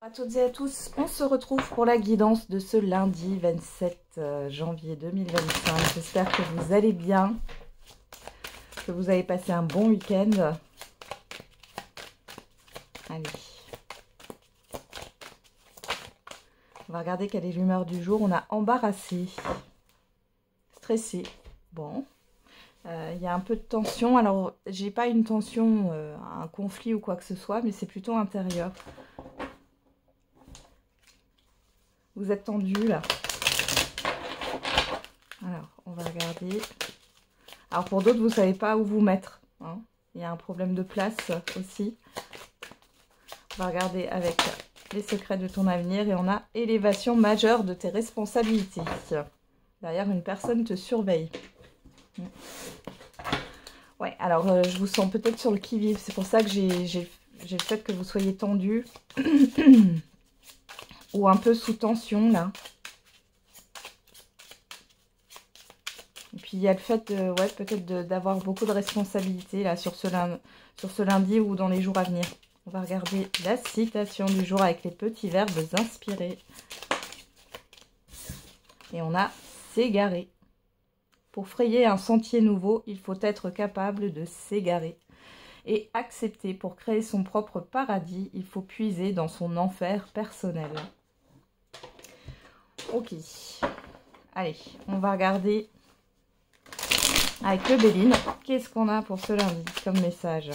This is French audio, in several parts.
À toutes et à tous, on se retrouve pour la guidance de ce lundi 27 janvier 2025. J'espère que vous allez bien, que vous avez passé un bon week-end. Allez. On va regarder quelle est l'humeur du jour. On a embarrassé, stressé. Bon. Il y a un peu de tension. Alors, j'ai pas une tension, un conflit ou quoi que ce soit, mais c'est plutôt intérieur. Vous êtes tendu là. Alors, on va regarder. Alors, pour d'autres, vous ne savez pas où vous mettre. Hein. Il y a un problème de place aussi. On va regarder avec les secrets de ton avenir. Et on a élévation majeure de tes responsabilités. Derrière, une personne te surveille. Ouais, alors je vous sens peut-être sur le qui-vive. C'est pour ça que j'ai le fait que vous soyez tendu. Ou un peu sous tension, là. Et puis, il y a le fait, ouais, peut-être d'avoir beaucoup de responsabilités, là, sur ce lundi ou dans les jours à venir. On va regarder la citation du jour avec les petits verbes inspirés. Et on a « s'égarer ». Pour frayer un sentier nouveau, il faut être capable de s'égarer. Et accepter, pour créer son propre paradis, il faut puiser dans son enfer personnel. Ok, allez, on va regarder avec le Béline. Qu'est-ce qu'on a pour ce lundi comme message?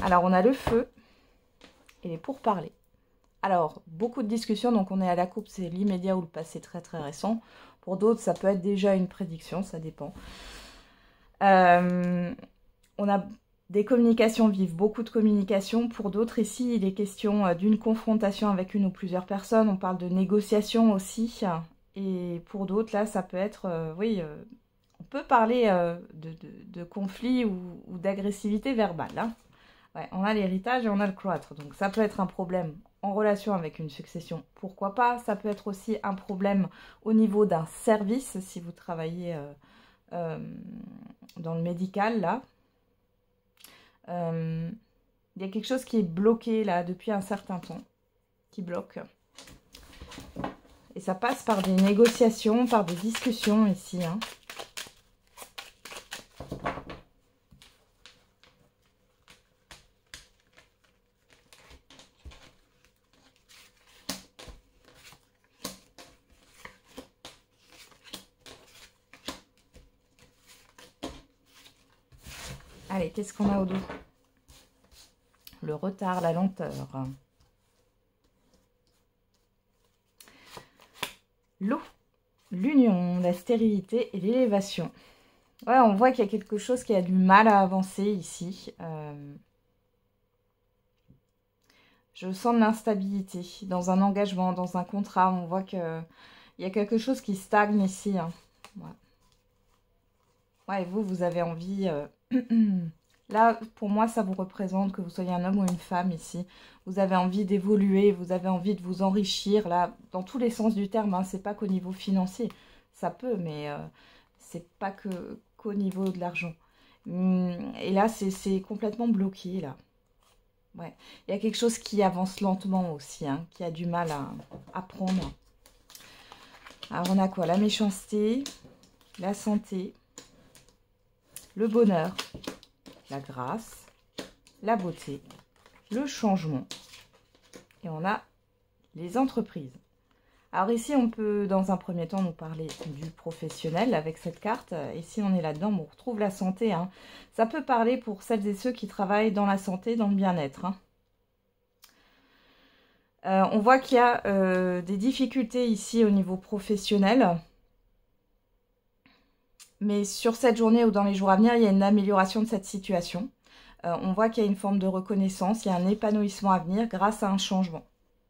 Alors, on a le feu et les pourparlers. Alors, beaucoup de discussions, donc on est à la coupe, c'est l'immédiat ou le passé très très récent. Pour d'autres, ça peut être déjà une prédiction, ça dépend. On a des communications vives, beaucoup de communications. Pour d'autres, ici, il est question d'une confrontation avec une ou plusieurs personnes. On parle de négociation aussi. Et pour d'autres, là, ça peut être, oui, on peut parler de conflit ou d'agressivité verbale. Hein. Ouais, on a l'héritage et on a le cloître. Donc, ça peut être un problème en relation avec une succession. Pourquoi pas? Ça peut être aussi un problème au niveau d'un service, si vous travaillez dans le médical, là. Il y a quelque chose qui est bloqué là depuis un certain temps, qui bloque. Et ça passe par des négociations, par des discussions ici. Hein. Allez, qu'est-ce qu'on a au dos? Le retard, la lenteur. L'eau, l'union, la stérilité et l'élévation. Ouais, on voit qu'il y a quelque chose qui a du mal à avancer ici. Je sens de l'instabilité dans un engagement, dans un contrat. On voit qu'il y a quelque chose qui stagne ici. Hein. Ouais. Ouais, et vous avez envie... Là, pour moi, ça vous représente que vous soyez un homme ou une femme ici. Vous avez envie d'évoluer, vous avez envie de vous enrichir, là, dans tous les sens du terme. Hein. C'est pas qu'au niveau financier. Ça peut, mais c'est pas qu'au niveau de l'argent. Et là, c'est complètement bloqué, là. Ouais. Il y a quelque chose qui avance lentement aussi, hein, qui a du mal à prendre. Alors, on a quoi? La méchanceté, la santé, le bonheur, la grâce, la beauté, le changement. Et on a les entreprises. Alors ici, on peut, dans un premier temps, nous parler du professionnel avec cette carte. Et si on est là-dedans, on retrouve la santé. Hein. Ça peut parler pour celles et ceux qui travaillent dans la santé, dans le bien-être. Hein. On voit qu'il y a des difficultés ici au niveau professionnel. Mais sur cette journée ou dans les jours à venir, il y a une amélioration de cette situation. On voit qu'il y a une forme de reconnaissance, il y a un épanouissement à venir grâce à un changement.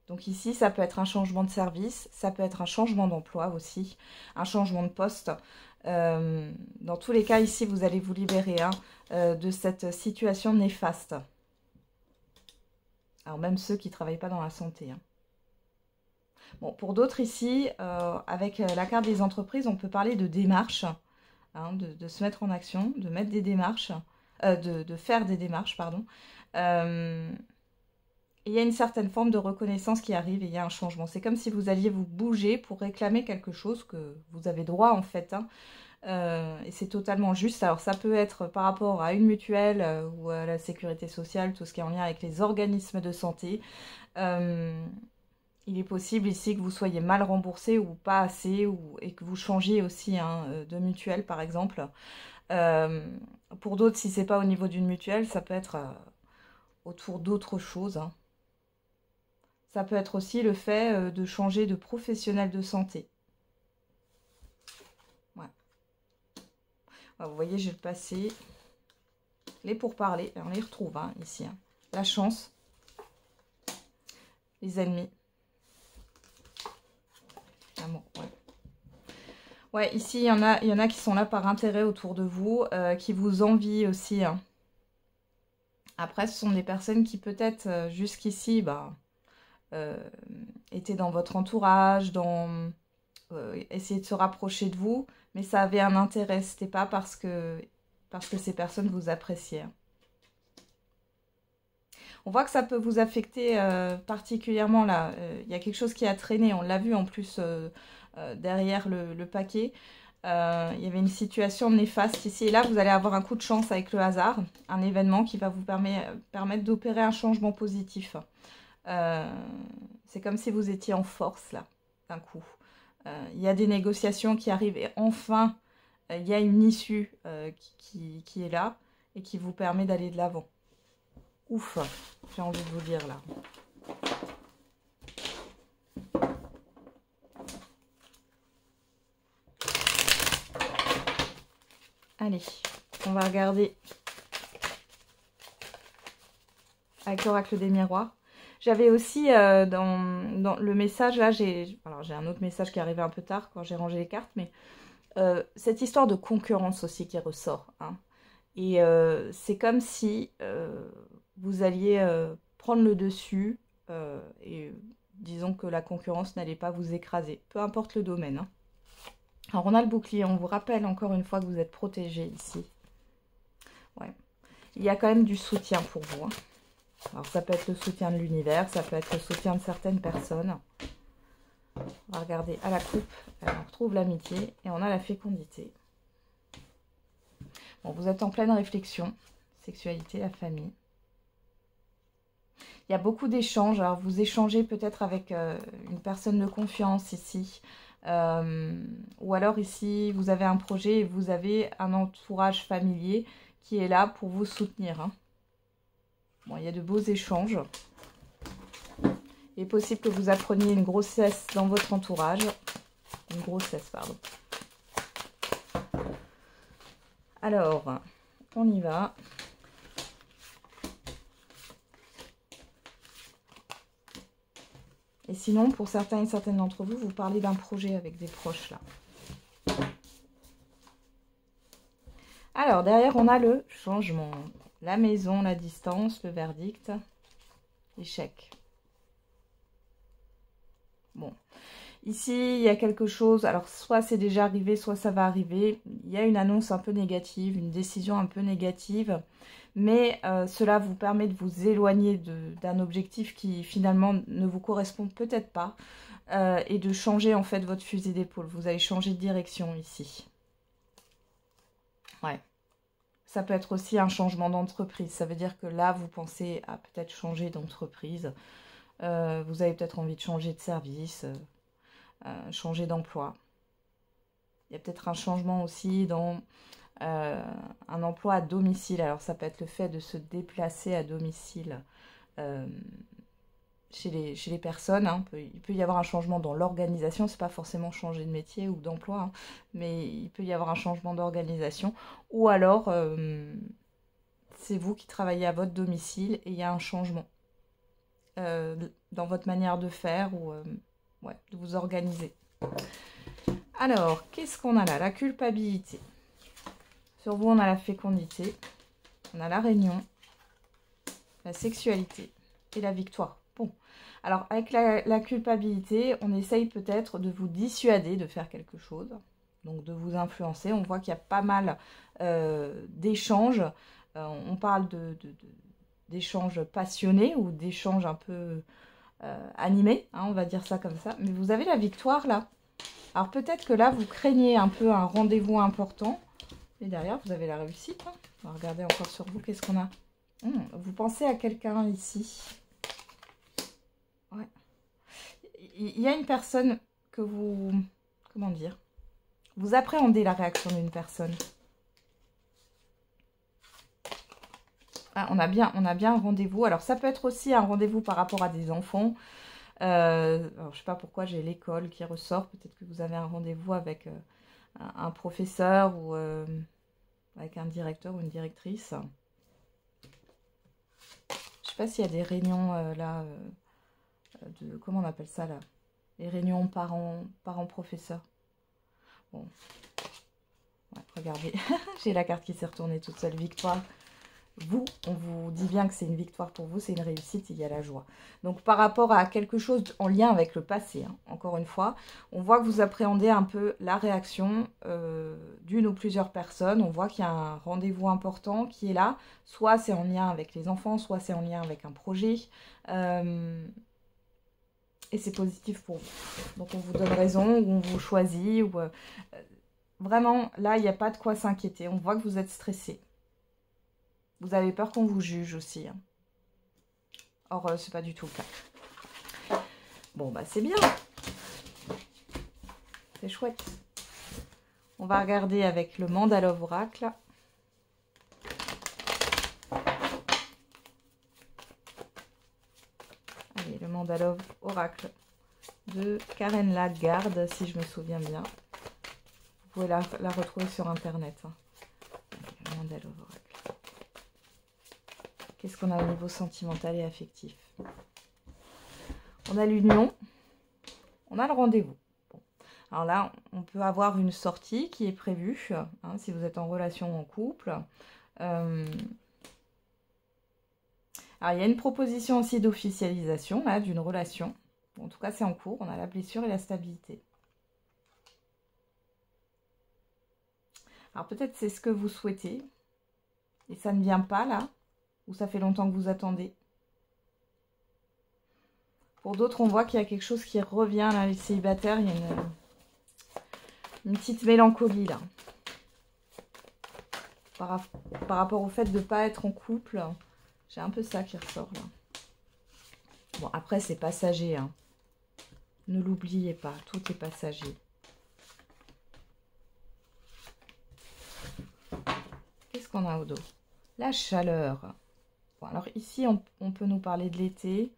Donc ici, ça peut être un changement de service, ça peut être un changement d'emploi aussi, un changement de poste. Dans tous les cas, ici, vous allez vous libérer de cette situation néfaste. Alors même ceux qui ne travaillent pas dans la santé. Hein. Bon, pour d'autres ici, avec la carte des entreprises, on peut parler de démarche. hein, de se mettre en action, de mettre des démarches, de faire des démarches, pardon. Il y a une certaine forme de reconnaissance qui arrive et il y a un changement. C'est comme si vous alliez vous bouger pour réclamer quelque chose que vous avez droit en fait, hein. Et c'est totalement juste. Alors ça peut être par rapport à une mutuelle ou à la sécurité sociale, tout ce qui est en lien avec les organismes de santé. Il est possible ici que vous soyez mal remboursé ou pas assez, et que vous changiez aussi hein, de mutuelle par exemple. Pour d'autres, si c'est pas au niveau d'une mutuelle, ça peut être autour d'autres choses, hein. Ça peut être aussi le fait de changer de professionnel de santé. Ouais. Vous voyez, j'ai le passé. Les pourparlers, on les retrouve hein, ici. Hein. La chance. Les ennemis. L'amour, ouais. Ouais, ici, il y en a qui sont là par intérêt autour de vous, qui vous envient aussi. Hein. Après, ce sont des personnes qui peut-être jusqu'ici étaient dans votre entourage, essayer de se rapprocher de vous, mais ça avait un intérêt. C'était pas parce que ces personnes vous appréciaient. On voit que ça peut vous affecter particulièrement là. Il y a quelque chose qui a traîné. On l'a vu en plus derrière le paquet. Il y avait une situation néfaste ici et là. Vous allez avoir un coup de chance avec le hasard. Un événement qui va vous permettre d'opérer un changement positif. C'est comme si vous étiez en force là, d'un coup. Il y a des négociations qui arrivent et enfin, il y a une issue qui est là et qui vous permet d'aller de l'avant. Ouf, j'ai envie de vous dire là. Allez, on va regarder avec l'oracle des miroirs. J'avais aussi dans le message, là, j'ai un autre message qui est arrivé un peu tard quand j'ai rangé les cartes, mais cette histoire de concurrence aussi qui ressort. Hein. Et c'est comme si vous alliez prendre le dessus et disons que la concurrence n'allait pas vous écraser, peu importe le domaine. Hein. Alors on a le bouclier, on vous rappelle encore une fois que vous êtes protégé ici. Ouais. Il y a quand même du soutien pour vous. Hein. Alors ça peut être le soutien de l'univers, ça peut être le soutien de certaines personnes. On va regarder à la coupe, on retrouve l'amitié et on a la fécondité. Bon, vous êtes en pleine réflexion, sexualité, la famille. Il y a beaucoup d'échanges, alors vous échangez peut-être avec une personne de confiance ici. Ou alors ici, vous avez un projet et vous avez un entourage familier qui est là pour vous soutenir. Hein. Bon, il y a de beaux échanges. Il est possible que vous appreniez une grossesse dans votre entourage. Une grossesse, pardon. Alors, on y va. Et sinon, pour certains et certaines d'entre vous, vous parlez d'un projet avec des proches, là. Alors, derrière, on a le changement. La maison, la distance, le verdict, l'échec. Bon. Ici, il y a quelque chose, alors soit c'est déjà arrivé, soit ça va arriver. Il y a une annonce un peu négative, une décision un peu négative. Mais cela vous permet de vous éloigner d'un objectif qui finalement ne vous correspond peut-être pas. Et de changer en fait votre fusil d'épaule. Vous allez changer de direction ici. Ouais. Ça peut être aussi un changement d'entreprise. Ça veut dire que là, vous pensez à peut-être changer d'entreprise. Vous avez peut-être envie de changer de service, changer d'emploi. Il y a peut-être un changement aussi dans un emploi à domicile. Alors, ça peut être le fait de se déplacer à domicile chez les personnes. Hein. Il peut y avoir un changement dans l'organisation. Ce n'est pas forcément changer de métier ou d'emploi, hein, mais il peut y avoir un changement d'organisation. Ou alors, c'est vous qui travaillez à votre domicile et il y a un changement dans votre manière de faire ou de vous organiser. Alors, qu'est-ce qu'on a là? La culpabilité. Sur vous, on a la fécondité, on a la réunion, la sexualité et la victoire. Bon, alors avec la culpabilité, on essaye peut-être de vous dissuader de faire quelque chose. donc de vous influencer. On voit qu'il y a pas mal d'échanges. On parle d'échanges passionnés ou d'échanges un peu animés, hein, on va dire ça comme ça. Mais vous avez la victoire là. Alors peut-être que là, vous craignez un peu un rendez-vous important. Et derrière, vous avez la réussite. Hein. On va regarder encore sur vous, qu'est-ce qu'on a. Vous pensez à quelqu'un ici. Ouais. Il y a une personne que vous... Comment dire? Vous appréhendez la réaction d'une personne. Ah, on a bien un rendez-vous. Alors, ça peut être aussi un rendez-vous par rapport à des enfants. Alors, je ne sais pas pourquoi j'ai l'école qui ressort. Peut-être que vous avez un rendez-vous avec un professeur ou avec un directeur ou une directrice. Je ne sais pas s'il y a des réunions là, comment on appelle ça là? Les réunions parents-professeurs. Bon. Ouais, regardez, j'ai la carte qui s'est retournée toute seule. Victoire. Vous, on vous dit bien que c'est une victoire pour vous, c'est une réussite, il y a la joie. Donc par rapport à quelque chose en lien avec le passé, hein, encore une fois, on voit que vous appréhendez un peu la réaction d'une ou plusieurs personnes. On voit qu'il y a un rendez-vous important qui est là. Soit c'est en lien avec les enfants, soit c'est en lien avec un projet. Et c'est positif pour vous. Donc on vous donne raison, ou on vous choisit. Ou, vraiment, là, il n'y a pas de quoi s'inquiéter. On voit que vous êtes stressé. Vous avez peur qu'on vous juge aussi. Hein. Or, c'est pas du tout le cas. Bon, bah c'est bien. C'est chouette. On va regarder avec le Mandala Oracle. Allez, le Mandala Oracle de Karen Lagarde, si je me souviens bien. Vous pouvez la retrouver sur Internet. Hein. Le Mandala Oracle. Qu'est-ce qu'on a au niveau sentimental et affectif? On a l'union, on a le rendez-vous. Bon. Alors là, on peut avoir une sortie qui est prévue, hein, si vous êtes en relation en couple. Alors, il y a une proposition aussi d'officialisation là d'une relation. Bon, en tout cas, c'est en cours. On a la blessure et la stabilité. Alors peut-être c'est ce que vous souhaitez et ça ne vient pas là. Ou ça fait longtemps que vous attendez. Pour d'autres, on voit qu'il y a quelque chose qui revient, là, les célibataires. Il y a une petite mélancolie, là. Par rapport au fait de ne pas être en couple. J'ai un peu ça qui ressort, là. Bon, après, c'est passager, hein. Ne l'oubliez pas, tout est passager. Qu'est-ce qu'on a au dos? La chaleur. Bon, alors ici, on peut nous parler de l'été.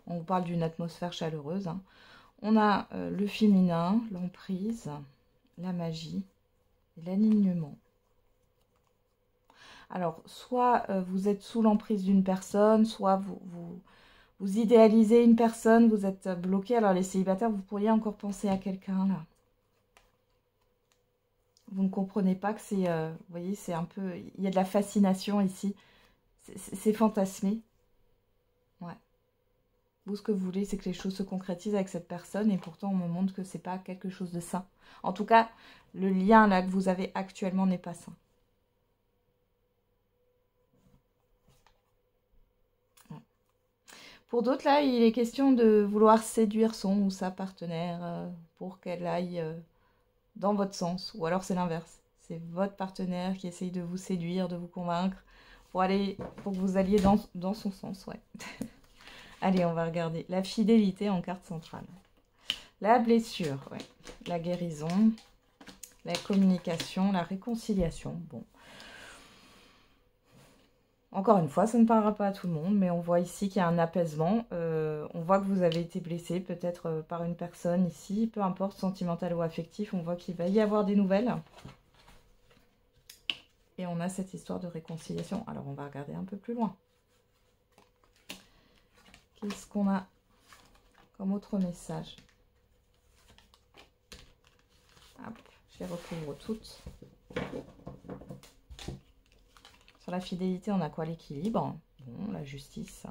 On vous parle d'une atmosphère chaleureuse. Hein. On a le féminin, l'emprise, la magie et l'alignement. Alors, soit vous êtes sous l'emprise d'une personne, soit vous idéalisez une personne, vous êtes bloqué. Alors, les célibataires, vous pourriez encore penser à quelqu'un, là. Vous ne comprenez pas que c'est... vous voyez, c'est un peu... Il y a de la fascination ici. C'est fantasmé. Ouais. Vous, ce que vous voulez, c'est que les choses se concrétisent avec cette personne et pourtant, on me montre que c'est pas quelque chose de sain. En tout cas, le lien là que vous avez actuellement n'est pas sain. Ouais. Pour d'autres, là, il est question de vouloir séduire son ou sa partenaire pour qu'elle aille dans votre sens. Ou alors, c'est l'inverse. C'est votre partenaire qui essaye de vous séduire, de vous convaincre pour que vous alliez dans son sens, ouais. Allez, on va regarder la fidélité en carte centrale. La blessure, ouais. La guérison, la communication, la réconciliation. Bon. Encore une fois, ça ne parlera pas à tout le monde, mais on voit ici qu'il y a un apaisement. On voit que vous avez été blessé peut-être par une personne ici, peu importe, sentimental ou affectif. On voit qu'il va y avoir des nouvelles. Et on a cette histoire de réconciliation. Alors, on va regarder un peu plus loin. Qu'est-ce qu'on a comme autre message? Hop, je les recouvre toutes. Sur la fidélité, on a quoi? L'équilibre, bon, la justice,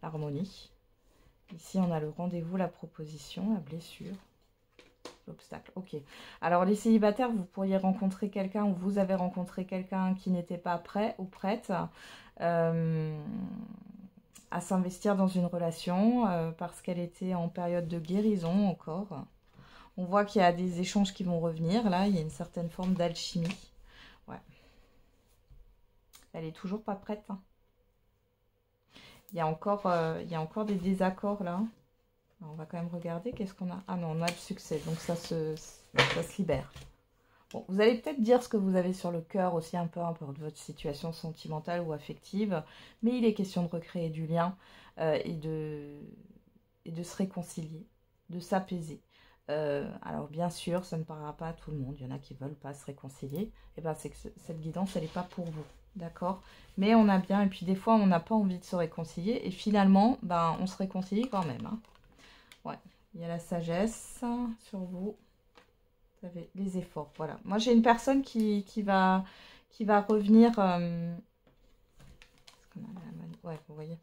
l'harmonie. Ici, on a le rendez-vous, la proposition, la blessure. l'obstacle. Ok. Alors, les célibataires, vous pourriez rencontrer quelqu'un ou vous avez rencontré quelqu'un qui n'était pas prêt ou prête à s'investir dans une relation parce qu'elle était en période de guérison encore. On voit qu'il y a des échanges qui vont revenir. Là, il y a une certaine forme d'alchimie. Ouais. Elle est toujours pas prête. Hein. Il y a encore des désaccords là. Alors, on va quand même regarder. Qu'est-ce qu'on a? Ah non, on a le succès. Donc ça se libère. Bon, vous allez peut-être dire ce que vous avez sur le cœur aussi un peu de votre situation sentimentale ou affective. Mais il est question de recréer du lien et de se réconcilier, de s'apaiser. Alors bien sûr, ça ne parlera pas à tout le monde. Il y en a qui ne veulent pas se réconcilier. Et ben c'est que cette guidance, elle n'est pas pour vous. D'accord? Mais on a bien, et puis des fois, on n'a pas envie de se réconcilier. Et finalement, ben, on se réconcilie quand même. Hein. Ouais, il y a la sagesse sur vous. Vous avez les efforts. Voilà. Moi, j'ai une personne qui va revenir. Ouais, vous voyez.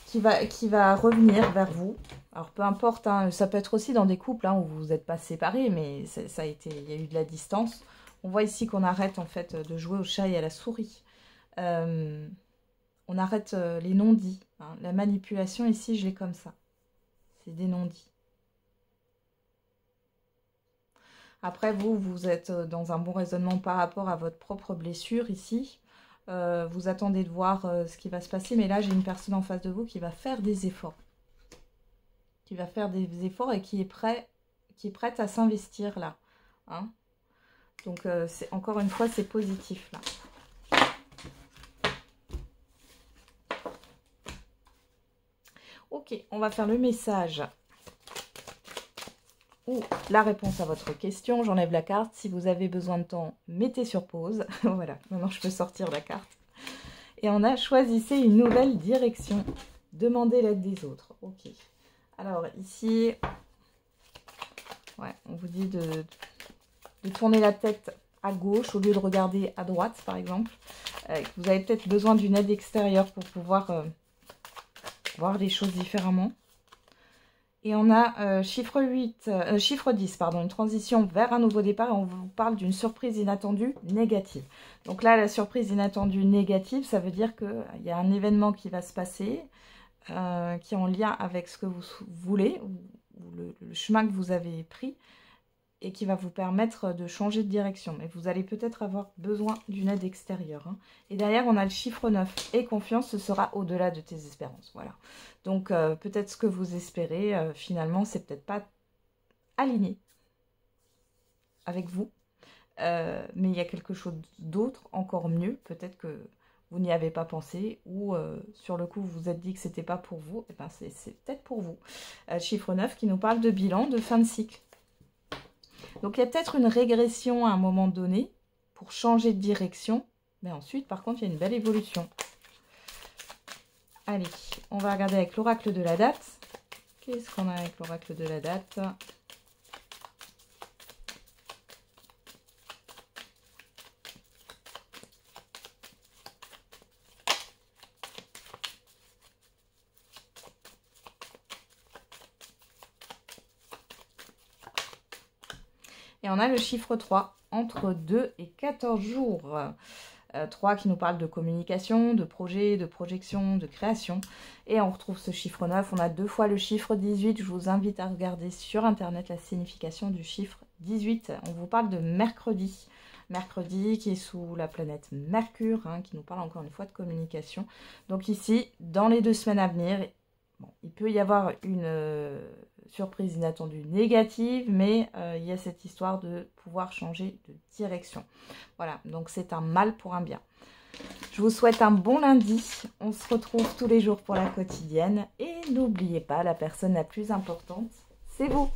Qui va revenir vers vous. Alors, peu importe, hein, ça peut être aussi dans des couples hein, où vous n'êtes pas séparés, mais ça a été, il y a eu de la distance. On voit ici qu'on arrête en fait de jouer au chat et à la souris. On arrête les non-dits. Hein. La manipulation ici, je l'ai comme ça. C'est des non-dits. Après, vous êtes dans un bon raisonnement par rapport à votre propre blessure ici. Vous attendez de voir ce qui va se passer. Mais là, j'ai une personne en face de vous qui va faire des efforts. Qui va faire des efforts et qui est prête à s'investir là. Hein. Donc, encore une fois, c'est positif là. Ok, on va faire le message ou la réponse à votre question. J'enlève la carte. Si vous avez besoin de temps, mettez sur pause. Voilà, maintenant je peux sortir la carte. Et on a choisissez une nouvelle direction. Demandez l'aide des autres. Ok. Alors ici, ouais, on vous dit de tourner la tête à gauche au lieu de regarder à droite, par exemple. Vous avez peut-être besoin d'une aide extérieure pour pouvoir voir les choses différemment. Et on a chiffre 10, pardon, une transition vers un nouveau départ. Et on vous parle d'une surprise inattendue négative. Donc là, la surprise inattendue négative, ça veut dire qu'il y a un événement qui va se passer, qui est en lien avec ce que vous voulez, ou le chemin que vous avez pris, et qui va vous permettre de changer de direction. Mais vous allez peut-être avoir besoin d'une aide extérieure. Hein. Et derrière, on a le chiffre 9. Et confiance, ce sera au-delà de tes espérances. Voilà. Donc, peut-être ce que vous espérez, finalement, c'est peut-être pas aligné avec vous. Mais il y a quelque chose d'autre, encore mieux. Peut-être que vous n'y avez pas pensé. Ou sur le coup, vous vous êtes dit que c'était pas pour vous. Et ben, c'est peut-être pour vous. Chiffre 9 qui nous parle de bilan, de fin de cycle. Donc, il y a peut-être une régression à un moment donné pour changer de direction. Mais ensuite, par contre, il y a une belle évolution. Allez, on va regarder avec l'oracle de la date. Qu'est-ce qu'on a avec l'oracle de la date? Et on a le chiffre 3, entre 2 et 14 jours. 3 qui nous parle de communication, de projet, de projection, de création. Et on retrouve ce chiffre 9. On a 2 fois le chiffre 18. Je vous invite à regarder sur Internet la signification du chiffre 18. On vous parle de mercredi. Mercredi qui est sous la planète Mercure, hein, qui nous parle encore une fois de communication. Donc ici, dans les 2 semaines à venir, bon, il peut y avoir une surprise inattendue négative, mais il y a cette histoire de pouvoir changer de direction. Voilà, donc c'est un mal pour un bien. Je vous souhaite un bon lundi. On se retrouve tous les jours pour la quotidienne. Et n'oubliez pas, la personne la plus importante, c'est vous.